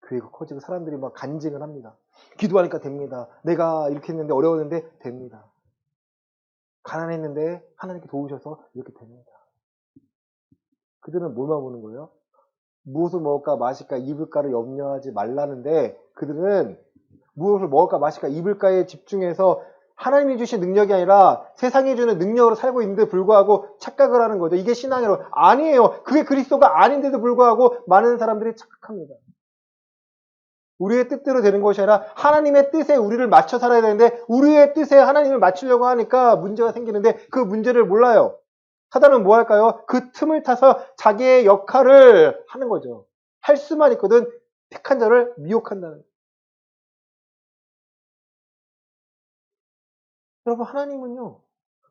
교회가 커지고 사람들이 막 간증을 합니다. 기도하니까 됩니다. 내가 이렇게 했는데 어려웠는데 됩니다. 가난했는데 하나님께 도우셔서 이렇게 됩니다. 그들은 뭘만 보는 거예요? 무엇을 먹을까 마실까 입을까를 염려하지 말라는데 그들은 무엇을 먹을까 마실까 입을까에 집중해서 하나님이 주신 능력이 아니라 세상이 주는 능력으로 살고 있는데 불구하고 착각을 하는 거죠. 이게 신앙이라고. 아니에요. 그게 그리스도가 아닌데도 불구하고 많은 사람들이 착각합니다. 우리의 뜻대로 되는 것이 아니라 하나님의 뜻에 우리를 맞춰 살아야 되는데 우리의 뜻에 하나님을 맞추려고 하니까 문제가 생기는데 그 문제를 몰라요. 사단은 뭐 할까요? 그 틈을 타서 자기의 역할을 하는 거죠. 할 수만 있거든 택한 자를 미혹한다는 거예요. 여러분 하나님은요.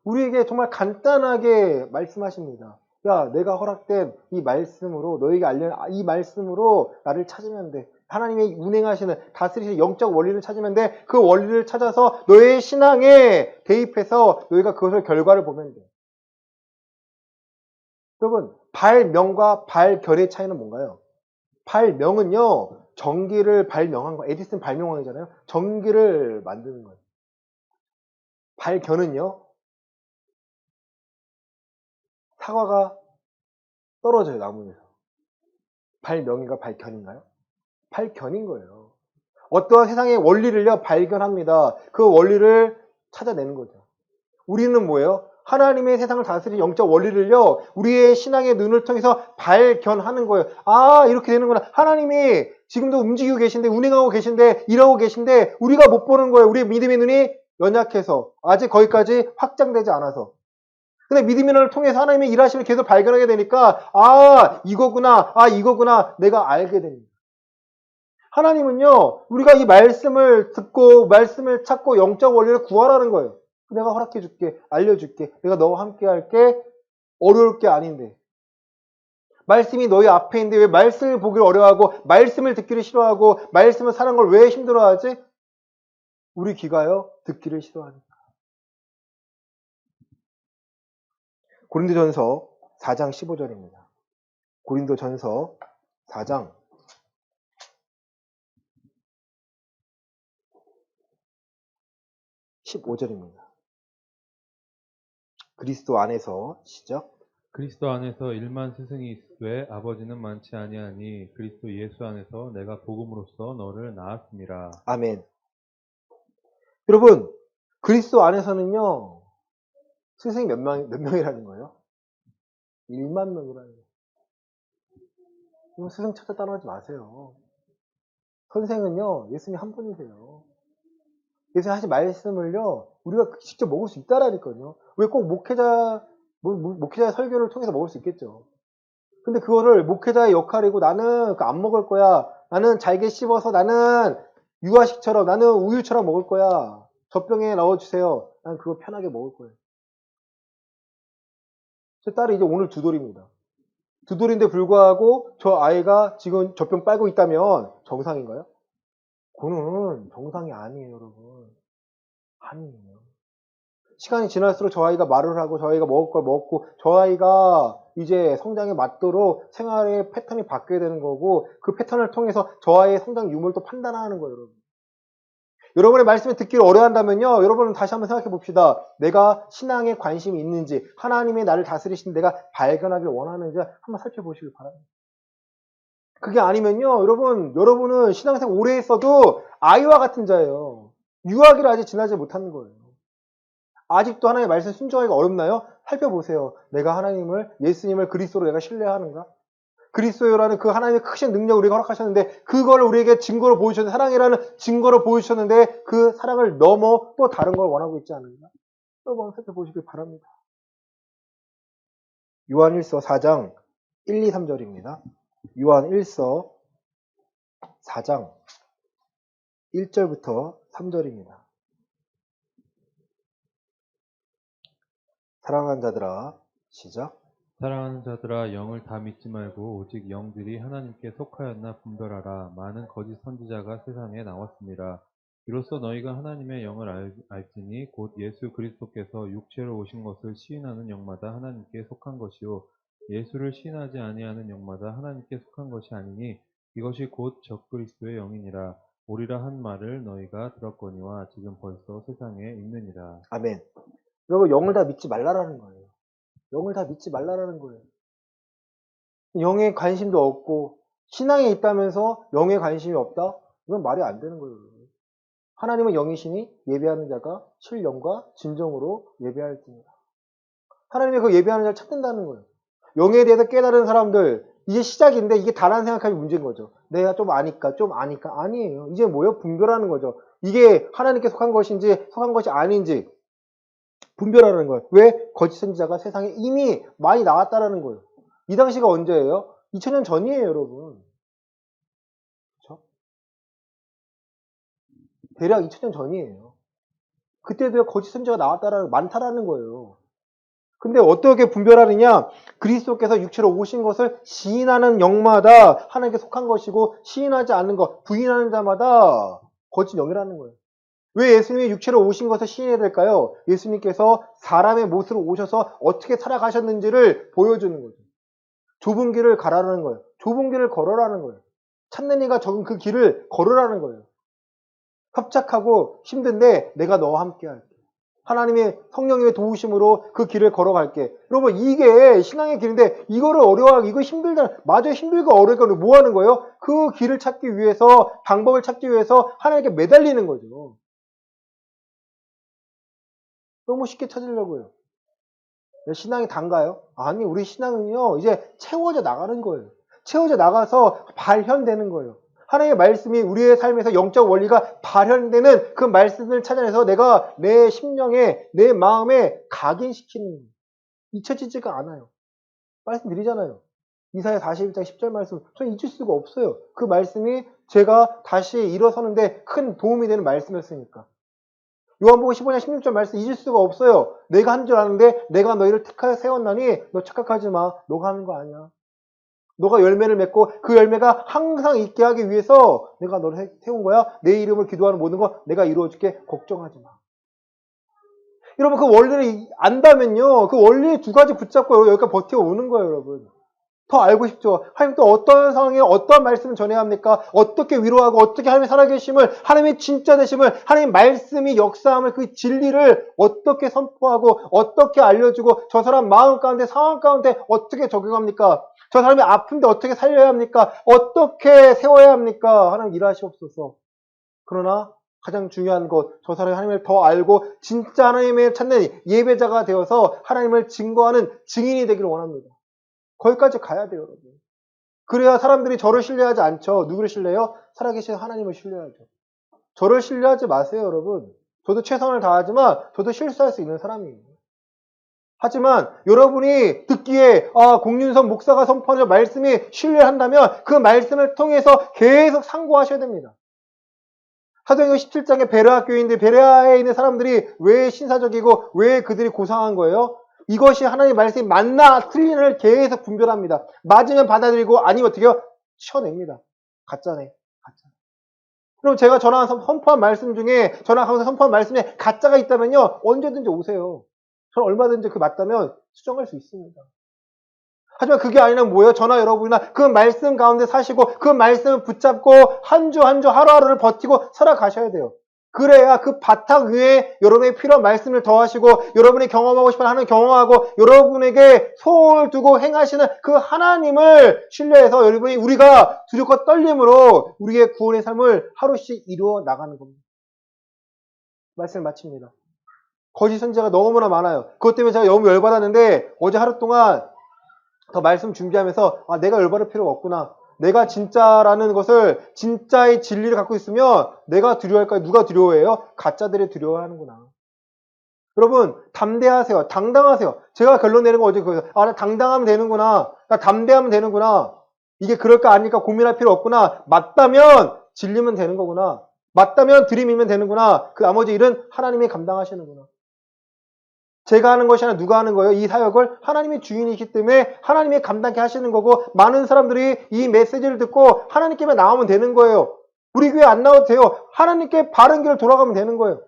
우리에게 정말 간단하게 말씀하십니다. 야, 내가 허락된 이 말씀으로 너에게 알려 이 말씀으로 나를 찾으면 돼. 하나님의 운행하시는 다스리시는 영적 원리를 찾으면 돼. 그 원리를 찾아서 너의 신앙에 대입해서 너희가 그것을 결과를 보면 돼. 여러분, 발명과 발결의 차이는 뭔가요? 발명은요. 전기를 발명한 거. 에디슨 발명왕이잖아요. 전기를 만드는 거예요. 발견은요. 사과가 떨어져요, 나무에서. 발명인가 발견인가요? 발견인 거예요. 어떠한 세상의 원리를요, 발견합니다. 그 원리를 찾아내는 거죠. 우리는 뭐예요? 하나님의 세상을 다스리는 영적 원리를요, 우리의 신앙의 눈을 통해서 발견하는 거예요. 아, 이렇게 되는구나. 하나님이 지금도 움직이고 계신데, 운행하고 계신데, 일하고 계신데, 우리가 못 보는 거예요. 우리의 믿음의 눈이 연약해서. 아직 거기까지 확장되지 않아서. 근데 믿음의 눈을 통해서 하나님의 일하심을 계속 발견하게 되니까, 아, 이거구나. 내가 알게 됩니다. 하나님은요, 우리가 이 말씀을 듣고, 말씀을 찾고 영적 원리를 구하라는 거예요. 내가 허락해 줄게, 알려줄게, 내가 너와 함께 할게, 어려울 게 아닌데. 말씀이 너희 앞에 있는데 왜 말씀을 보기를 어려워하고, 말씀을 듣기를 싫어하고, 말씀을 사는 걸 왜 힘들어하지? 우리 귀가요, 듣기를 싫어하니까. 고린도전서 4장 15절입니다. 고린도전서 4장 15절입니다. 그리스도 안에서 시작. 그리스도 안에서 일만 스승이 있으되 아버지는 많지 아니하니 그리스도 예수 안에서 내가 복음으로써 너를 낳았음이라. 아멘. 여러분, 그리스도 안에서는요, 스승이 몇 명이라는 거예요? 1만 명이라는 거예요. 스승 찾아 따라하지 마세요. 선생은요, 예수님 한 분이세요. 예수님 하신 말씀을요, 우리가 직접 먹을 수 있다라니까요. 왜 꼭 목회자의 설교를 통해서 먹을 수 있겠죠. 근데 그거를 목회자의 역할이고 나는 안 먹을 거야. 나는 잘게 씹어서 나는 유아식처럼 나는 우유처럼 먹을 거야. 젖병에 넣어주세요. 난 그거 편하게 먹을 거예요. 제 딸이 이제 오늘 2돌입니다. 2돌인데 불구하고 저 아이가 지금 젖병 빨고 있다면 정상인가요? 그거는 정상이 아니에요, 여러분. 아니에요. 시간이 지날수록 저 아이가 말을 하고 저 아이가 먹을 걸 먹고 저 아이가 이제 성장에 맞도록 생활의 패턴이 바뀌어야 되는 거고 그 패턴을 통해서 저 아이의 성장 유무를 또 판단하는 거예요, 여러분. 여러분의 말씀을 듣기를 어려워한다면요, 여러분은 다시 한번 생각해 봅시다. 내가 신앙에 관심이 있는지, 하나님의 나를 다스리시는 내가 발견하길 원하는지 한번 살펴보시길 바랍니다. 그게 아니면요, 여러분은 신앙생활 오래 했어도 아이와 같은 자예요. 유아기를 아직 지나지 못하는 거예요. 아직도 하나님의 말씀 순종하기가 어렵나요? 살펴보세요. 내가 예수님을 그리스도로 내가 신뢰하는가? 그리스도라는 그 하나님의 크신 능력을 우리가 허락하셨는데 그거를 우리에게 증거로 보여주셨는데 사랑이라는 증거로 보여주셨는데 그 사랑을 넘어 또 다른 걸 원하고 있지 않은가? 여러분 살펴보시길 바랍니다. 요한1서 4장 1, 2, 3절입니다. 요한1서 4장 1절부터 3절입니다. 사랑하는 자들아, 시작. 사랑하는 자들아 영을 다 믿지 말고 오직 영들이 하나님께 속하였나 분별하라. 많은 거짓 선지자가 세상에 나왔습니다. 이로써 너희가 하나님의 영을 알지니 곧 예수 그리스도께서 육체로 오신 것을 시인하는 영마다 하나님께 속한 것이요 예수를 시인하지 아니하는 영마다 하나님께 속한 것이 아니니 이것이 곧 적그리스도의 영이니라. 오리라 한 말을 너희가 들었거니와 지금 벌써 세상에 있느니라. 아멘. 여러분 영을 다 믿지 말라라는 거예요. 영을 다 믿지 말라라는 거예요. 영에 관심도 없고 신앙에 있다면서 영에 관심이 없다? 이건 말이 안 되는 거예요. 하나님은 영이시니 예배하는 자가 실영과 진정으로 예배할지니라. 하나님이 그 예배하는 자를 찾는다는 거예요. 영에 대해서 깨달은 사람들 이제 시작인데 이게 다라는 생각하면 문제인 거죠. 내가 좀 아니까 아니에요. 이제 뭐예요? 분별하는 거죠. 이게 하나님께 속한 것인지 속한 것이 아닌지 분별하는 거예요. 왜? 거짓 선지자가 세상에 이미 많이 나왔다라는 거예요. 이 당시가 언제예요? 2000년 전이에요, 여러분. 그렇죠? 대략 2000년 전이에요. 그때도 거짓 선지자가 많다라는 거예요. 근데 어떻게 분별하느냐? 그리스도께서 육체로 오신 것을 시인하는 영마다 하나님께 속한 것이고 시인하지 않는 것, 부인하는 자마다 거짓 영이라는 거예요. 왜 예수님이 육체로 오신 것을 시인해야 될까요? 예수님께서 사람의 모습으로 오셔서 어떻게 살아가셨는지를 보여주는 거죠. 좁은 길을 가라는 거예요. 좁은 길을 걸어라는 거예요. 찾는 이가 적은 그 길을 걸으라는 거예요. 협착하고 힘든데 내가 너와 함께 할게. 하나님의 성령님의 도우심으로 그 길을 걸어갈게. 여러분 이게 신앙의 길인데 이거를 어려워하고 이거 힘들다. 맞아요. 힘들고 어려우니까 뭐 하는 거예요? 그 길을 찾기 위해서 방법을 찾기 위해서 하나님께 매달리는 거죠. 너무 쉽게 찾으려고요. 신앙이 단가요? 아니 우리 신앙은요 이제 채워져 나가는 거예요. 채워져 나가서 발현되는 거예요. 하나님의 말씀이 우리의 삶에서 영적 원리가 발현되는 그 말씀을 찾아내서 내가 내 심령에 내 마음에 각인시키는 거예요. 잊혀지지가 않아요. 말씀드리잖아요. 이사야 41장 10절 말씀 저는 잊을 수가 없어요. 그 말씀이 제가 다시 일어서는데 큰 도움이 되는 말씀이었으니까. 요한복음 15장 16절 말씀 잊을 수가 없어요. 내가 한 줄 아는데 내가 너희를 택하여 세웠나니 너 착각하지 마. 너가 하는 거 아니야. 너가 열매를 맺고 그 열매가 항상 있게 하기 위해서 내가 너를 세운 거야. 내 이름을 기도하는 모든 거 내가 이루어줄게. 걱정하지 마. 여러분 그 원리를 안다면요. 그 원리 두 가지 붙잡고 여기까지 버텨오는 거예요. 여러분. 더 알고 싶죠. 하나님 또 어떤 상황에 어떤 말씀을 전해야 합니까? 어떻게 위로하고 어떻게 하나님의 살아계심을, 하나님의 진짜 되심을, 하나님 말씀이 역사함을 그 진리를 어떻게 선포하고 어떻게 알려주고 저 사람 마음 가운데 상황 가운데 어떻게 적용합니까? 저 사람이 아픈데 어떻게 살려야 합니까? 어떻게 세워야 합니까? 하나님 일하시옵소서. 그러나 가장 중요한 것, 저 사람이 하나님을 더 알고 진짜 하나님을 찾는 예배자가 되어서 하나님을 증거하는 증인이 되기를 원합니다. 거기까지 가야 돼요, 여러분. 그래야 사람들이 저를 신뢰하지 않죠. 누구를 신뢰해요? 살아계신 하나님을 신뢰하죠. 저를 신뢰하지 마세요, 여러분. 저도 최선을 다하지만 저도 실수할 수 있는 사람이에요. 하지만 여러분이 듣기에 공윤선 목사가 선포하는 말씀이 신뢰한다면 그 말씀을 통해서 계속 상고하셔야 됩니다. 사도행전 17장의 베레아 교인들, 베레아에 있는 사람들이 왜 신사적이고 왜 그들이 고상한 거예요? 이것이 하나님의 말씀이 맞나 틀리나를 계속 분별합니다. 맞으면 받아들이고 아니면 어떻게 해요? 쳐냅니다. 가짜네. 가짜. 그럼 제가 전화 선포한 말씀 중에 전화 강사 선포한 말씀에 가짜가 있다면요. 언제든지 오세요. 저는 얼마든지 그 맞다면 수정할 수 있습니다. 하지만 그게 아니라 뭐예요? 저나 여러분이나 그 말씀 가운데 사시고 그 말씀을 붙잡고 한 주 한 주 하루하루를 버티고 살아가셔야 돼요. 그래야 그 바탕 위에 여러분의 필요한 말씀을 더하시고 여러분이 경험하고 싶은 하나님 경험하고 여러분에게 소원을 두고 행하시는 그 하나님을 신뢰해서 여러분이 우리가 두렵고 떨림으로 우리의 구원의 삶을 하루씩 이루어 나가는 겁니다. 말씀을 마칩니다. 거짓 선지자가 너무나 많아요. 그것 때문에 제가 너무 열받았는데 어제 하루 동안 더 말씀 준비하면서 내가 열받을 필요가 없구나. 내가 진짜라는 것을 진짜의 진리를 갖고 있으면 내가 두려워할까요? 누가 두려워해요? 가짜들이 두려워하는구나. 여러분 담대하세요. 당당하세요. 제가 결론 내는 거 어제 그거예요. 나 당당하면 되는구나. 나 담대하면 되는구나. 이게 그럴까 아닐까 고민할 필요 없구나. 맞다면 진리면 되는 거구나. 맞다면 들이밀면 되는구나. 그 나머지 일은 하나님이 감당하시는구나. 제가 하는 것이 아니라 누가 하는 거예요? 이 사역을 하나님의 주인이기 때문에 하나님이 감당케 하시는 거고 많은 사람들이 이 메시지를 듣고 하나님께만 나오면 되는 거예요. 우리 교회 안 나와도 돼요. 하나님께 바른 길을 돌아가면 되는 거예요.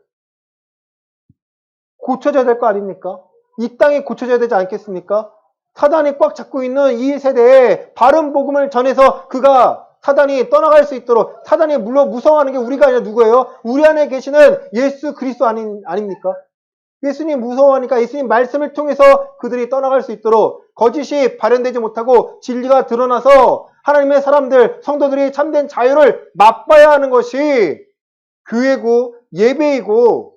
고쳐져야 될 거 아닙니까? 이 땅이 고쳐져야 되지 않겠습니까? 사단이 꽉 잡고 있는 이 세대에 바른 복음을 전해서 그가 사단이 떠나갈 수 있도록 사단이 물론 무서워하는 게 우리가 아니라 누구예요? 우리 안에 계시는 예수 그리스도 아닙니까? 예수님 무서워하니까 예수님 말씀을 통해서 그들이 떠나갈 수 있도록 거짓이 발현되지 못하고 진리가 드러나서 하나님의 사람들, 성도들이 참된 자유를 맛봐야 하는 것이 교회고 예배이고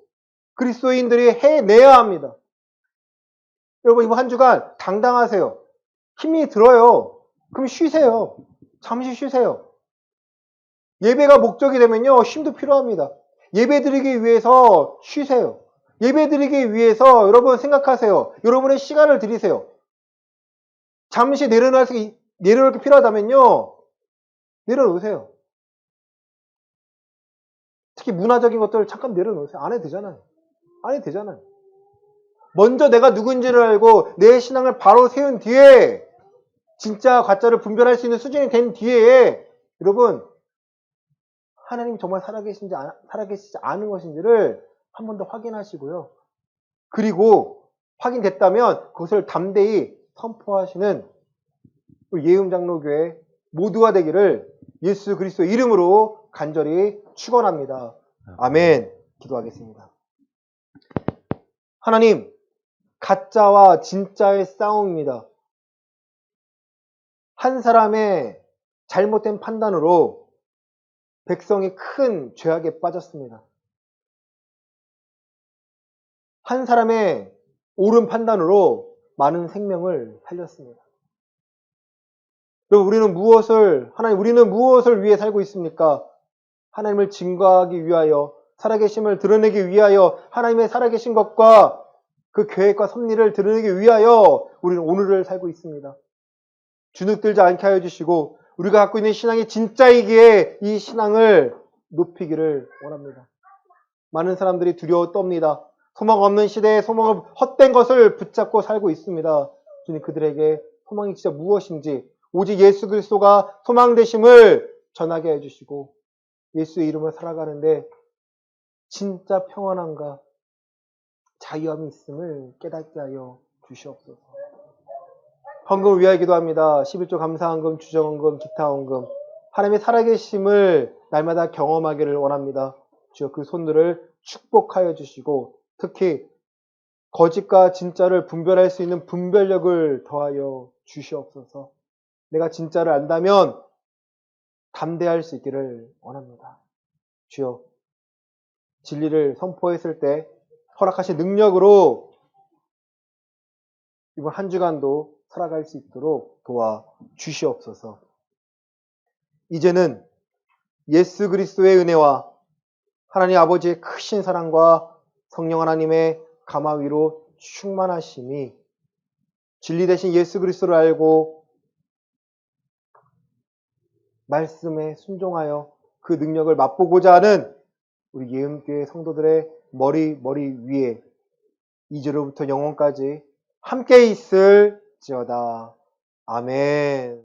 그리스도인들이 해내야 합니다. 여러분 이번 한 주간 당당하세요. 힘이 들어요. 그럼 쉬세요. 잠시 쉬세요. 예배가 목적이 되면요 힘도 필요합니다. 예배 드리기 위해서 쉬세요. 예배 드리기 위해서 여러분 생각하세요. 여러분의 시간을 드리세요. 잠시 내려놓을 게 필요하다면요. 내려놓으세요. 특히 문화적인 것들 잠깐 내려놓으세요. 안 해도 되잖아요. 안 해도 되잖아요. 먼저 내가 누군지를 알고 내 신앙을 바로 세운 뒤에 진짜 가짜를 분별할 수 있는 수준이 된 뒤에 여러분 하나님이 정말 살아계시지 않은 것인지를 한 번 더 확인하시고요. 그리고 확인됐다면 그것을 담대히 선포하시는 우리 예음장로교회 모두가 되기를 예수 그리스도 이름으로 간절히 축원합니다. 아멘. 기도하겠습니다. 하나님, 가짜와 진짜의 싸움입니다. 한 사람의 잘못된 판단으로 백성이 큰 죄악에 빠졌습니다. 한 사람의 옳은 판단으로 많은 생명을 살렸습니다. 그럼 우리는 무엇을 위해 살고 있습니까? 하나님을 증거하기 위하여, 살아계심을 드러내기 위하여, 하나님의 살아계신 것과 그 계획과 섭리를 드러내기 위하여 우리는 오늘을 살고 있습니다. 주눅들지 않게 하여 주시고 우리가 갖고 있는 신앙이 진짜이기에 이 신앙을 높이기를 원합니다. 많은 사람들이 두려워 떱니다. 소망 없는 시대에 소망을 헛된 것을 붙잡고 살고 있습니다. 주님 그들에게 소망이 진짜 무엇인지 오직 예수 그리스도가 소망 되심을 전하게 해주시고 예수의 이름을 살아가는데 진짜 평안함과 자유함이 있음을 깨닫게 하여 주시옵소서. 헌금을 위하여 기도합니다. 11조 감사헌금, 주정헌금, 기타헌금 하나님의 살아계심을 날마다 경험하기를 원합니다. 주여 그 손들을 축복하여 주시고 특히 거짓과 진짜를 분별할 수 있는 분별력을 더하여 주시옵소서. 내가 진짜를 안다면 담대할 수 있기를 원합니다. 주여 진리를 선포했을 때 허락하신 능력으로 이번 한 주간도 살아갈 수 있도록 도와 주시옵소서. 이제는 예수 그리스도의 은혜와 하나님 아버지의 크신 사랑과 성령 하나님의 감화 위로 충만하심이 진리 대신 예수 그리스도를 알고 말씀에 순종하여 그 능력을 맛보고자 하는 우리 예음교회 성도들의 머리 위에 이제로부터 영원까지 함께 있을지어다. 아멘.